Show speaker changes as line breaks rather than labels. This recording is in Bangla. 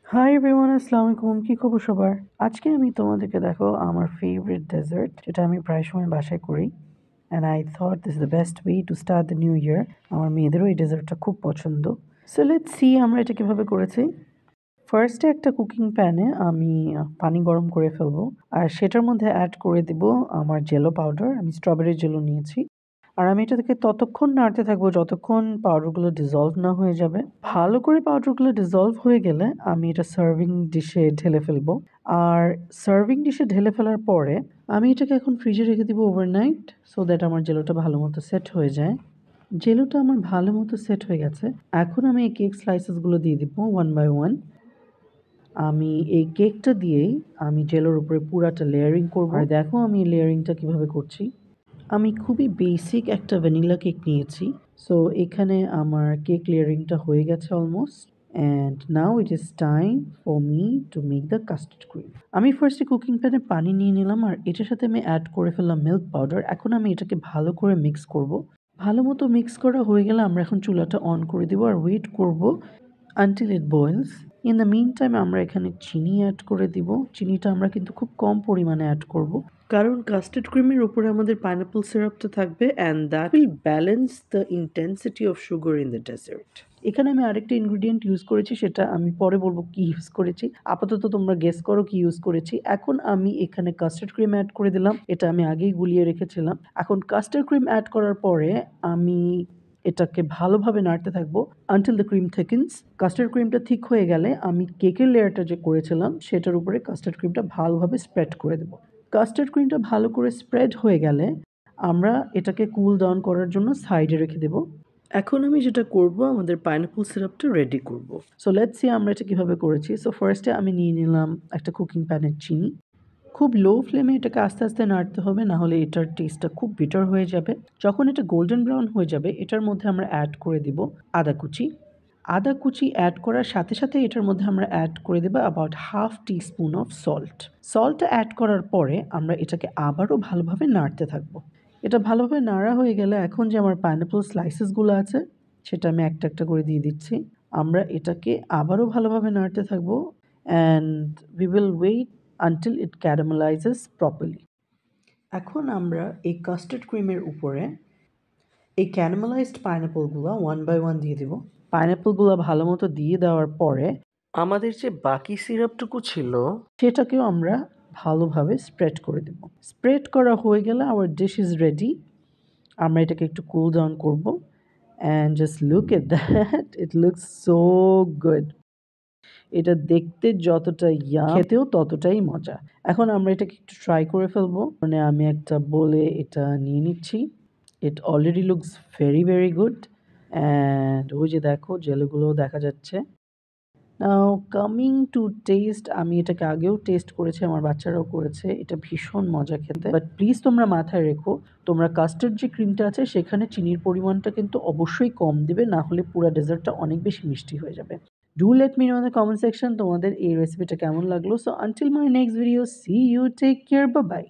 হাই এভরিওয়ান, আসসালামু আলাইকুম। কি খবর সবার? আজকে আমি তোমাদেরকে দেখো আমার ফেভারিট ডেজার্ট, যেটা আমি প্রায় সময় বাসায় করি। And I thought this the best way to start the new year. আমার মেয়েদেরও এই ডেজার্টটা খুব পছন্দ। সো লেটস সি আমরা এটা কিভাবে করেছি। ফার্স্টে একটা কুকিং প্যানে আমি পানি গরম করে ফেলবো, আর সেটার মধ্যে অ্যাড করে দিব আমার জেলো পাউডার। আমি স্ট্রবেরি জেলো নিয়েছি। আর আমি এটাকে ততক্ষণ নাড়তে থাকবো যতক্ষণ পাউডারগুলো ডিসলভ না হয়ে যাবে। ভালো করে পাউডারগুলো ডিসলভ হয়ে গেলে আমি এটা সার্ভিং ডিশে ঢেলে ফেলবো। আর সার্ভিং ডিশে ঢেলে ফেলার পরে আমি এটাকে এখন ফ্রিজে রেখে দিব ওভারনাইট, সো দ্যাট আমার জেলোটা ভালো মতো সেট হয়ে যায়। জেলোটা আমার ভালো মতো সেট হয়ে গেছে। এখন আমি এই কেক স্লাইসেসগুলো দিয়ে দিব ওয়ান বাই ওয়ান। আমি এই কেকটা দিয়েই আমি জেলোর উপরে পুরাটা লেয়ারিং করবো। আর দেখো আমি লেয়ারিংটা কিভাবে করছি। আমি খুবই বেসিক একটা ভ্যানিলা কেক নিয়েছি। সো এখানে আমার কেক লেয়ারিংটা হয়ে গেছে almost. And now it is time for me to make the custard cream. আমি ফার্স্টে কুকিং প্যানে পানি নিয়ে নিলাম, আর এটার সাথে আমি অ্যাড করে ফেললাম মিল্ক পাউডার। এখন আমি এটাকে ভালো করে মিক্স করব। ভালো মতো মিক্স করা হয়ে গেলে আমরা এখন চুলাটা অন করে দিব আর ওয়েট করব until it boils. In the meantime আমরা এখানে চিনি অ্যাড করে দিব। চিনিটা আমরা কিন্তু খুব কম পরিমাণে অ্যাড করব, কারণ কাস্টার্ড ক্রিমের উপরে আমাদের পাইনাপল সিরাপটা থাকবে, and that will balance the intensity of sugar in the dessert. এখানে আমি আরেকটা ইনগ্রিডিয়েন্ট ইউজ করেছি, সেটা আমি পরে বলবো কি ইউজ করেছি। আপাতত তোমরা গেস করো কি ইউজ করেছি। এখন আমি এখানে কাস্টার্ড ক্রিম অ্যাড করে দিলাম। এটা আমি আগেই গুলিয়ে রেখেছিলাম। এখন কাস্টার্ড ক্রিম অ্যাড করার পরে আমি এটাকে ভালোভাবে নাড়তে থাকবো আনটিল দ্য ক্রিম থিকেন্স। কাস্টার্ড ক্রিমটা ঠিক হয়ে গেলে আমি কেকের লেয়ারটা যে করেছিলাম সেটার উপরে কাস্টার্ড ক্রিমটা ভালোভাবে স্প্রেড করে দেবো। কাস্টার্ড ক্রিমটা ভালো করে স্প্রেড হয়ে গেলে আমরা এটাকে কুল ডাউন করার জন্য সাইডে রেখে দেব। এখন আমি যেটা করব, আমাদের পাইনাপল সিরাপটা রেডি করব। সো লেটস সি আমরা এটা কিভাবে করেছি। সো ফার্স্টে আমি নিয়ে নিলাম একটা কুকিং প্যানের চিনি। খুব লো ফ্লেমে এটাকে আস্তে আস্তে নাড়তে হবে, না হলে এটার টেস্টটা খুব বিটার হয়ে যাবে। যখন এটা গোল্ডেন ব্রাউন হয়ে যাবে, এটার মধ্যে আমরা অ্যাড করে দিব আদা কুচি। আদা কুচি অ্যাড করার সাথে সাথে এটার মধ্যে আমরা অ্যাড করে দেবো about half teaspoon of salt. সল্টটা অ্যাড করার পরে আমরা এটাকে আবারও ভালোভাবে নাড়তে থাকবো। এটা ভালোভাবে নাড়া হয়ে গেলে এখন যে আমার পাইনাপল স্লাইসেসগুলো আছে সেটা আমি একটা একটা করে দিয়ে দিচ্ছি। আমরা এটাকে আবারও ভালোভাবে নাড়তে থাকবো, and we will wait until it caramelizes properly. এখন আমরা এই কাস্টার্ড ক্রিমের উপরে এই ক্যারামেলাইজড পাইনাপলগুলো ওয়ান বাই ওয়ান দিয়ে দিব। পাইনাপলগুলো ভালো মতো দিয়ে দেওয়ার পরে আমাদের যে বাকি সিরাপটুকু ছিল সেটাকেও আমরা ভালোভাবে স্প্রেড করে দেব। স্প্রেড করা হয়ে গেলে আওয়ার ডিশ ইজ রেডি। আমরা এটাকে একটু কুল ডাউন করব, and just look at that, it looks so good. এটা দেখতে যতটা খেতেও ততটাই মজা। এখন আমরা এটাকে একটু ট্রাই করে ফেলবো। মানে আমি একটা বলে এটা নিয়ে নিচ্ছি। ইট already looks very very good, and ওই যে দেখো জেলগুলোও দেখা যাচ্ছে। নাও কামিং টু টেস্ট, আমি এটাকে আগেও টেস্ট করেছি, আমার বাচ্চারাও করেছে। এটা ভীষণ মজা খেতে। বাট প্লিজ তোমরা মাথায় রেখো, তোমরা কাস্টার্ড যে ক্রিমটা আছে সেখানে চিনির পরিমাণটা কিন্তু অবশ্যই কম দিবে, না হলে পুরো ডেজার্টটা অনেক বেশি মিষ্টি হয়ে যাবে। Do let me know in the comment section তোমাদের এই রেসিপিটা কেমন লাগলো। So until my next video, see you, take care, bye by.